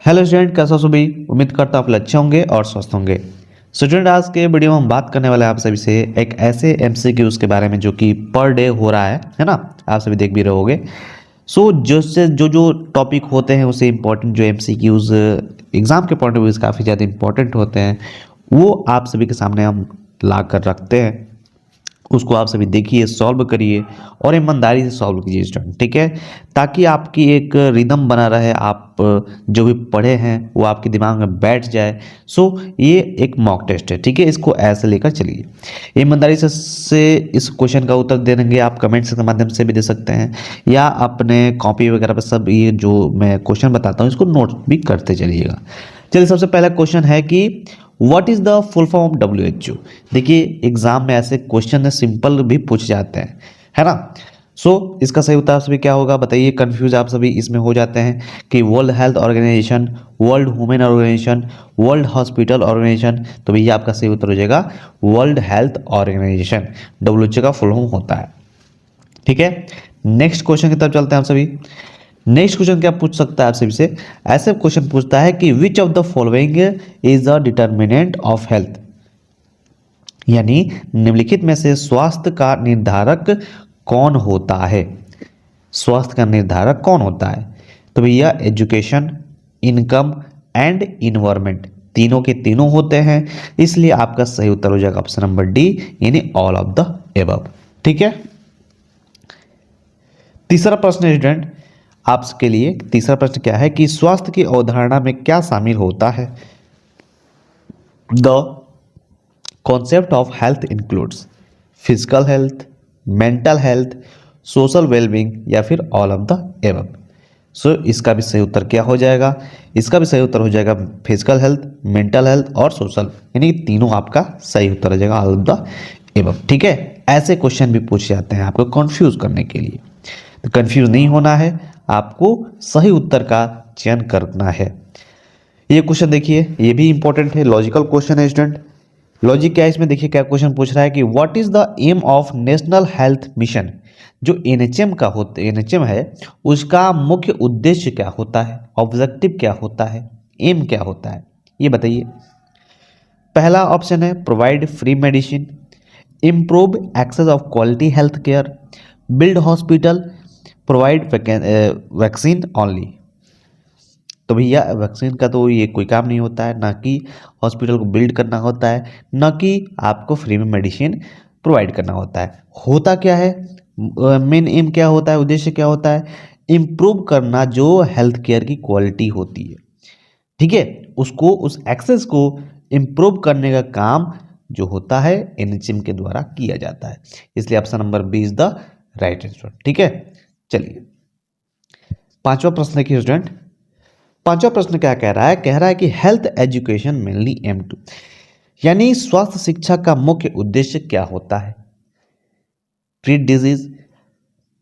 Hello student, कैसे हो सभी। उम्मीद करता हूँ आप लोग अच्छे होंगे और स्वस्थ होंगे। स्टूडेंट, आज के वीडियो में हम बात करने वाले हैं आप सभी से एक ऐसे एमसीक्यूज के बारे में जो कि पर डे हो रहा है ना। आप सभी देख भी रहे होगे। जिससे जो जो टॉपिक होते हैं उससे इंपॉर्टेंट जो एमसीक्यूज एग्जाम के पॉइंट ऑफ व्यू से काफ़ी ज़्यादा इंपॉर्टेंट होते हैं, वो आप सभी के सामने हम ला कर रखते हैं। उसको आप सभी देखिए, सॉल्व करिए और ईमानदारी से सॉल्व कीजिए स्टूडेंट, ठीक है। ताकि आपकी एक रिदम बना रहे, आप जो भी पढ़े हैं वो आपके दिमाग में बैठ जाए। ये एक मॉक टेस्ट है, ठीक है। इसको ऐसे लेकर चलिए। ईमानदारी से इस क्वेश्चन का उत्तर दे देंगे आप कमेंट्स के माध्यम से भी दे सकते हैं, या अपने कॉपी वगैरह पर सब ये जो मैं क्वेश्चन बताता हूँ इसको नोट भी करते चलिएगा। चलिए, सबसे पहला क्वेश्चन है कि what is the full form of WHO। देखिए, एग्जाम में ऐसे क्वेश्चन सिंपल भी पूछ जाते हैं, है ना। इसका सही उत्तर सभी क्या होगा बताइए। कंफ्यूज आप सभी इसमें हो जाते हैं कि world health organisation, world human organisation, world hospital organisation. तो भैया आपका सही उत्तर हो जाएगा वर्ल्ड हेल्थ ऑर्गेनाइजेशन। WHO का फुल फॉर्म होता है, ठीक है। नेक्स्ट क्वेश्चन की तरफ चलते हैं आप सभी। नेक्स्ट क्वेश्चन क्या पूछ सकता है आप सभी से। ऐसे क्वेश्चन पूछता है कि which of the following is the determinant of health, यानी निम्नलिखित में से स्वास्थ्य का निर्धारक कौन होता है। स्वास्थ्य का निर्धारक कौन होता है। तो भैया एजुकेशन, इनकम एंड इन्वायरमेंट, तीनों के तीनों होते हैं। इसलिए आपका सही उत्तर हो जाएगा ऑप्शन नंबर डी, यानी ऑल ऑफ द एबव, ठीक है। तीसरा प्रश्न स्टूडेंट आपके लिए, तीसरा प्रश्न क्या है कि स्वास्थ्य की अवधारणा में क्या शामिल होता है। The concept of health includes physical health, mental health, social wellbeing, या फिर ऑल ऑफ द एबव। इसका भी सही उत्तर क्या हो जाएगा। इसका भी सही उत्तर हो जाएगा फिजिकल हेल्थ, मेंटल हेल्थ और सोशल, यानी तीनों आपका सही उत्तर हो जाएगा ऑल ऑफ द एबव, ठीक है। ऐसे क्वेश्चन भी पूछे जाते हैं आपको कंफ्यूज करने के लिए। तो कंफ्यूज नहीं होना है, आपको सही उत्तर का चयन करना है। ये क्वेश्चन देखिए, ये भी इंपॉर्टेंट है, लॉजिकल क्वेश्चन है स्टूडेंट। लॉजिक क्या है इसमें, देखिए क्या क्वेश्चन पूछ रहा है कि what is the aim of national health mission. जो एनएचएम का होता एनएचएम है उसका मुख्य उद्देश्य क्या होता है, ऑब्जेक्टिव क्या होता है, एम क्या होता है, ये बताइए। पहला ऑप्शन है provide free medicine, improve access of quality health care, build hospital, provide vaccine only. तो भैया वैक्सीन का तो ये कोई काम नहीं होता है, ना कि हॉस्पिटल को बिल्ड करना होता है, ना कि आपको फ्री में मेडिसिन प्रोवाइड करना होता है। होता क्या है, मेन एम क्या होता है, उद्देश्य क्या होता है, इम्प्रूव करना जो हेल्थ केयर की क्वालिटी होती है, ठीक है। उसको, उस एक्सेस को इम्प्रूव करने का काम जो होता है एनएचएम के द्वारा किया जाता है। इसलिए option number B is the right answer, ठीक है। चलिए, पांचवा प्रश्न देखिए स्टूडेंट। पांचवा प्रश्न क्या कह रहा है, कह रहा है कि health education mainly aim to, यानी स्वास्थ्य शिक्षा का मुख्य उद्देश्य क्या होता है। Treat disease,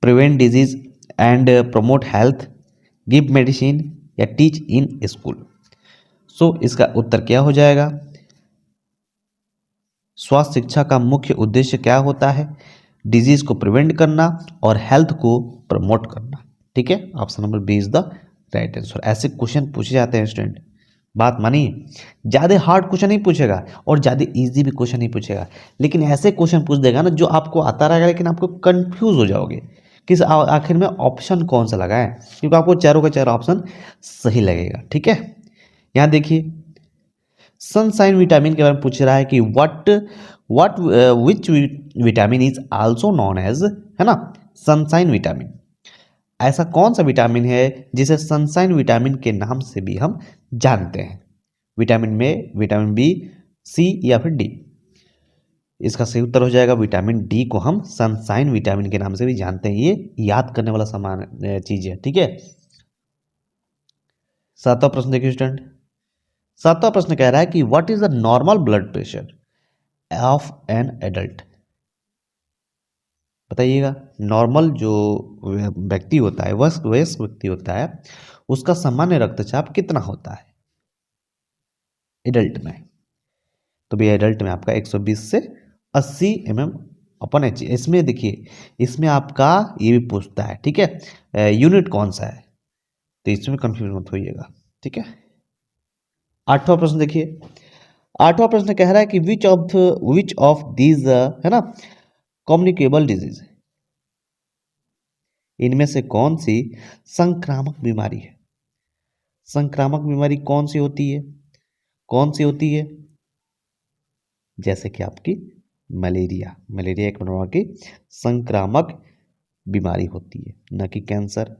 prevent disease and promote health, give medicine, या टीच इन स्कूल। इसका उत्तर क्या हो जाएगा। स्वास्थ्य शिक्षा का मुख्य उद्देश्य क्या होता है, डिजीज को प्रिवेंट करना और हेल्थ को प्रमोट करना, ठीक है। Option number B is the right answer. ऐसे क्वेश्चन पूछे जाते हैं स्टूडेंट, बात मानिए। ज़्यादा हार्ड क्वेश्चन नहीं पूछेगा और ज़्यादा इजी भी क्वेश्चन नहीं पूछेगा, लेकिन ऐसे क्वेश्चन पूछ देगा ना जो आपको आता रहेगा, लेकिन आपको कंफ्यूज हो जाओगे किस आखिर में ऑप्शन कौन सा लगाएं, क्योंकि आपको चारों का चारों ऑप्शन सही लगेगा, ठीक है। यहाँ देखिए, सनसाइन विटामिन के बारे में पूछ रहा है कि what what which vitamin is also known as, है ना, सनसाइन विटामिन। ऐसा कौन सा विटामिन है जिसे सनसाइन विटामिन के नाम से भी हम जानते हैं। विटामिन में विटामिन बी, सी, या फिर डी। इसका सही उत्तर हो जाएगा विटामिन डी को हम सनसाइन विटामिन के नाम से भी जानते हैं। ये याद करने वाला सामान चीज है, ठीक है। सातवां प्रश्न देखिए स्टूडेंट। सातवां प्रश्न कह रहा है कि what is the normal blood pressure of an adult. बताइएगा, नॉर्मल जो व्यक्ति होता है, वयस्क व्यक्ति होता है, उसका सामान्य रक्तचाप कितना होता है एडल्ट में। तो भैया एडल्ट में आपका 120 से 80 mm/H। इसमें देखिए, इसमें आपका ये भी पूछता है, ठीक है, यूनिट कौन सा है, तो इसमें कंफ्यूज मत होइएगा, ठीक है। आठवां प्रश्न देखिए, आठवां प्रश्न कह रहा है कि विच ऑफ दीज है ना कम्युनिकेबल डिजीज, इनमें से कौन सी संक्रामक बीमारी है। संक्रामक बीमारी कौन सी होती है, कौन सी होती है, जैसे कि आपकी मलेरिया, मलेरिया एक प्रकार की संक्रामक बीमारी होती है, न कि कैंसर,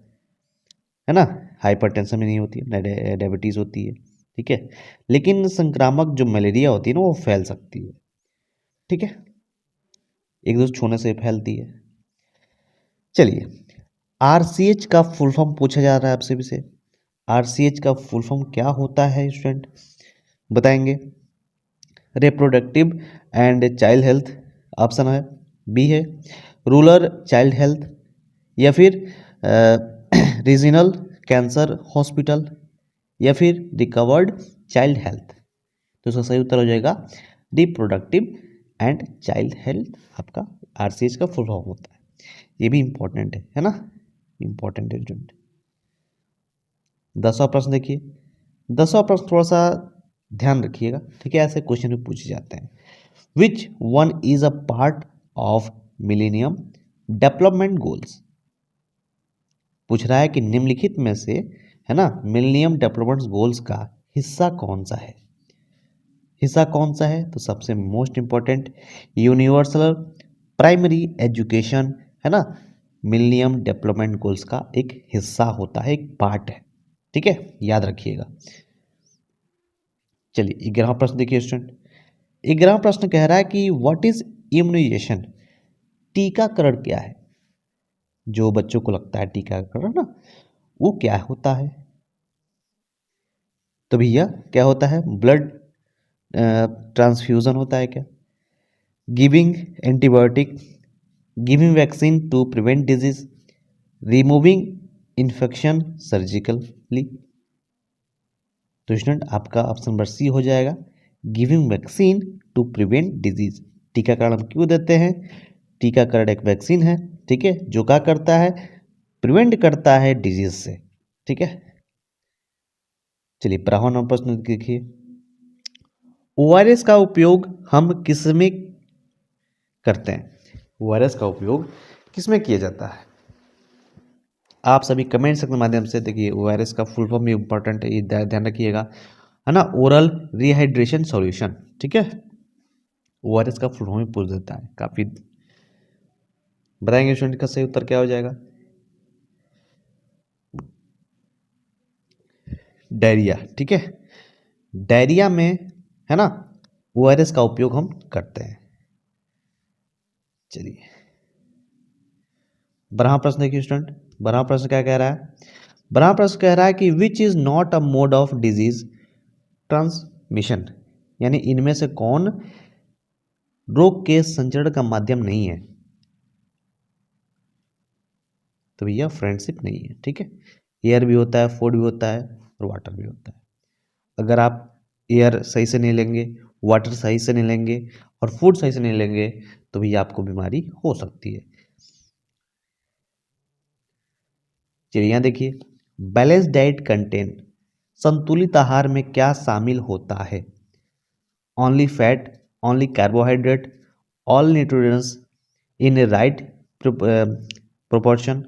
है ना। हाइपरटेंशन में नहीं होती है, न डायबिटीज होती है, ठीक है। लेकिन संक्रामक जो मलेरिया होती है ना, वो फैल सकती है, ठीक है, एक दूसरे छूने से फैलती है। चलिए, आरसीएच का फुल फॉर्म पूछा जा रहा है आपसे भी से, आरसीएच का फुल फॉर्म क्या होता है स्टूडेंट, बताएंगे। Reproductive and child health option है, बी है रूरल चाइल्ड हेल्थ, या फिर रीजनल कैंसर हॉस्पिटल, या फिर रिकवर्ड चाइल्ड हेल्थ। तो इसका सही उत्तर हो जाएगा रिप्रोडक्टिव एंड चाइल्ड हेल्थ, आपका आरसीएच का फुल फॉर्म होता है। ये भी इंपॉर्टेंट है ना, इंपॉर्टेंट है स्टूडेंट। 10वां प्रश्न देखिए, 10वां प्रश्न थोड़ा सा ध्यान रखिएगा, ठीक है, ऐसे क्वेश्चन भी पूछे जाते हैं। विच one is a part of millennium development goals, पूछ रहा है कि निम्नलिखित में से, है ना, मिलेनियम डेवलपमेंट गोल्स का हिस्सा कौन सा है। हिस्सा कौन सा है, तो सबसे most important universal primary education, है ना, मिलेनियम डेवलपमेंट गोल्स का एक हिस्सा होता है, एक पार्ट है, ठीक है, याद रखिएगा। चलिए 11वां प्रश्न देखिए स्टूडेंट, 11वां प्रश्न कह रहा है कि व्हाट इज इम्यूनाइजेशन, टीकाकरण क्या है। जो बच्चों को लगता है टीकाकरण ना, वो क्या होता है, तो भैया क्या होता है, ब्लड ट्रांसफ्यूजन होता है क्या, giving antibiotic, giving vaccine to prevent disease, removing infection surgically. तो स्टूडेंट आपका ऑप्शन नंबर सी हो जाएगा, giving vaccine to prevent disease. टीकाकरण हम क्यों देते हैं, टीकाकरण एक वैक्सीन है, ठीक है, जो क्या करता है, प्रिवेंट करता है डिजीज से, ठीक है। चलिए 12वां नंबर प्रश्न देखिए, ओआरएस का उपयोग हम किस में करते हैं। ओआरएस का उपयोग किस में किया जाता है, आप सभी कमेंट सेक्शन के माध्यम से देखिए, ओआरएस का फुल फॉर्म भी इंपॉर्टेंट है, ये ध्यान रखिएगा, है ना, ओरल रिहाइड्रेशन सॉल्यूशन, ठीक है। ओआरएस का फुल फॉर्म भी पूछ देता है, काफी बताएंगे स्टूडेंट, का सही उत्तर क्या हो जाएगा, डायरिया, ठीक है, डायरिया में, है ना, ओआरएस का उपयोग हम करते हैं। चलिए 12वां प्रश्न देखिए स्टूडेंट, 12वां प्रश्न क्या कह रहा है, 12वां प्रश्न कह रहा है कि which is not a mode of disease transmission, यानी इनमें से कौन रोग के संचरण का माध्यम नहीं है। तो भैया फ्रेंडशिप नहीं है, ठीक है, एयर भी होता है, फूड भी होता है, और वाटर भी होता है। अगर आप एयर सही से नहीं लेंगे, वाटर सही से नहीं लेंगे, और फूड सही से नहीं लेंगे, तो भैया आपको बीमारी हो सकती है। चलिए यहाँ देखिए, बैलेंस डाइट कंटेन, संतुलित आहार में क्या शामिल होता है, only fat, only carbohydrate, all nutrients इन ए राइट प्रोपोर्शन,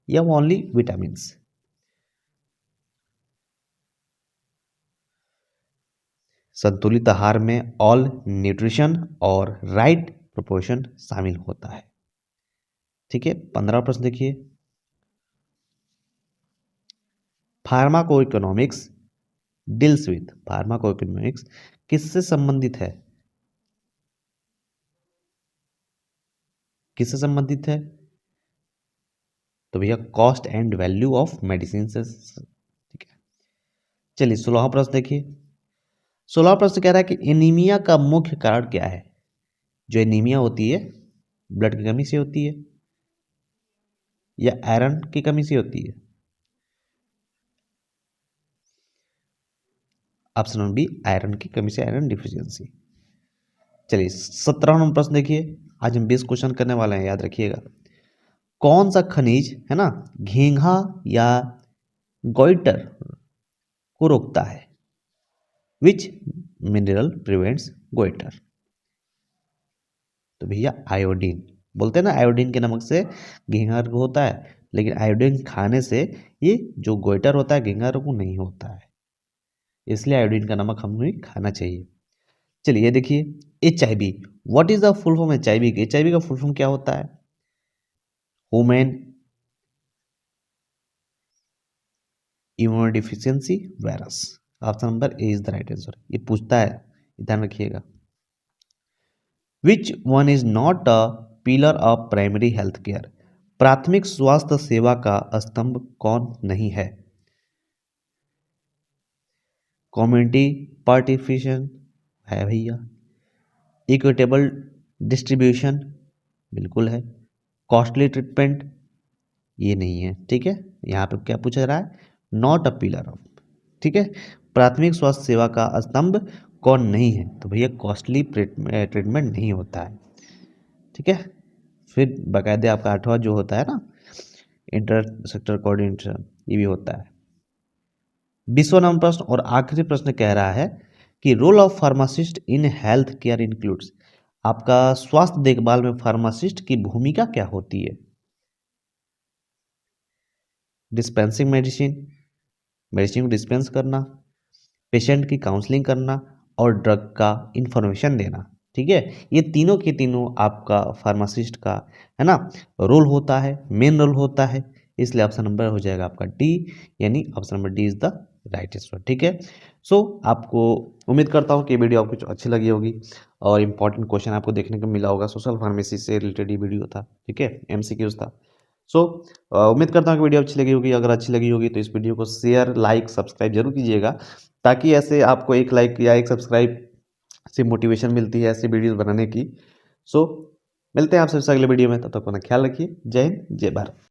या ओनली विटामिन्स। संतुलित आहार में ऑल न्यूट्रिशन और राइट प्रोपोर्शन शामिल होता है, ठीक है। 15वां प्रश्न देखिए, pharmaco economics deals with, pharmaco economics किससे संबंधित है, किससे संबंधित है, तो भैया cost and value of medicine से, ठीक है। चलिए 16वां प्रश्न देखिए, 16वां प्रश्न कह रहा है कि एनीमिया का मुख्य कारण क्या है। जो एनीमिया होती है, ब्लड की कमी से होती है, या आयरन की कमी से होती है। ऑप्शन नंबर बी, आयरन की कमी से, आयरन डिफिशियंसी। चलिए 17वां नंबर प्रश्न देखिए, आज हम 20 क्वेश्चन करने वाले हैं, याद रखिएगा। कौन सा खनिज, है ना, घींघा या गोइटर को रोकता है। विच मिनरल प्रिवेंट्स गोइटर? तो भैया आयोडीन। बोलते हैं ना आयोडीन के नमक से घेंघा रोग होता है, लेकिन आयोडीन खाने से ये जो गोइटर होता है घेंघा रोग नहीं होता है, इसलिए आयोडीन का नमक हमें खाना चाहिए। चलिए ये देखिए H I V. What is the full form H I V? H I V का फुल फॉर्म क्या होता है? Human immunodeficiency virus. Option number A is the right answer. ये पूछता है, ध्यान रखिएगा। Which one is not a pillar of primary health care? प्राथमिक स्वास्थ्य सेवा का स्तंभ कौन नहीं है? कम्युनिटी पार्टिसिपेशन है भैया। इक्विटेबल डिस्ट्रीब्यूशन बिल्कुल है। कॉस्टली ट्रीटमेंट ये नहीं है, ठीक है। यहाँ पे क्या पूछा जा रहा है? नॉट अ पिलर ऑफ, ठीक है। प्राथमिक स्वास्थ्य सेवा का स्तंभ कौन नहीं है? तो भैया कॉस्टली ट्रीटमेंट नहीं होता है, ठीक है। फिर बाकायदे आपका 8वां जो होता है ना इंटर सेक्टर कोऑर्डिनेशन, ये भी होता है। 20वां नंबर प्रश्न और आखिरी प्रश्न कह रहा है कि role of pharmacist in health care includes. आपका स्वास्थ्य देखभाल में फार्मासिस्ट की भूमिका क्या होती है? डिस्पेंसिंग मेडिसिन, मेडिसिन को डिस्पेंस करना, पेशेंट की काउंसलिंग करना और ड्रग का इंफॉर्मेशन देना, ठीक है। ये तीनों के तीनों आपका फार्मासिस्ट का है ना रोल होता है, मेन रोल होता है। इसलिए ऑप्शन नंबर हो जाएगा आपका डी, यानी option number D is the right answer, ठीक है। सो आपको उम्मीद करता हूँ कि ये वीडियो आपको अच्छी लगी होगी और इंपॉर्टेंट क्वेश्चन आपको देखने को मिला होगा। सोशल फार्मेसी से रिलेटेड ये वीडियो था, ठीक है, एमसीक्यूज था। सो उम्मीद करता हूँ कि वीडियो अच्छी लगी होगी। अगर अच्छी लगी होगी तो इस वीडियो को शेयर, लाइक, सब्सक्राइब जरूर कीजिएगा, ताकि ऐसे आपको एक लाइक या एक सब्सक्राइब से मोटिवेशन मिलती है ऐसी वीडियोस बनाने की। सो मिलते हैं आपसे अगले वीडियो में, तब तक अपना ख्याल रखिए। जय हिंद, जय भारत।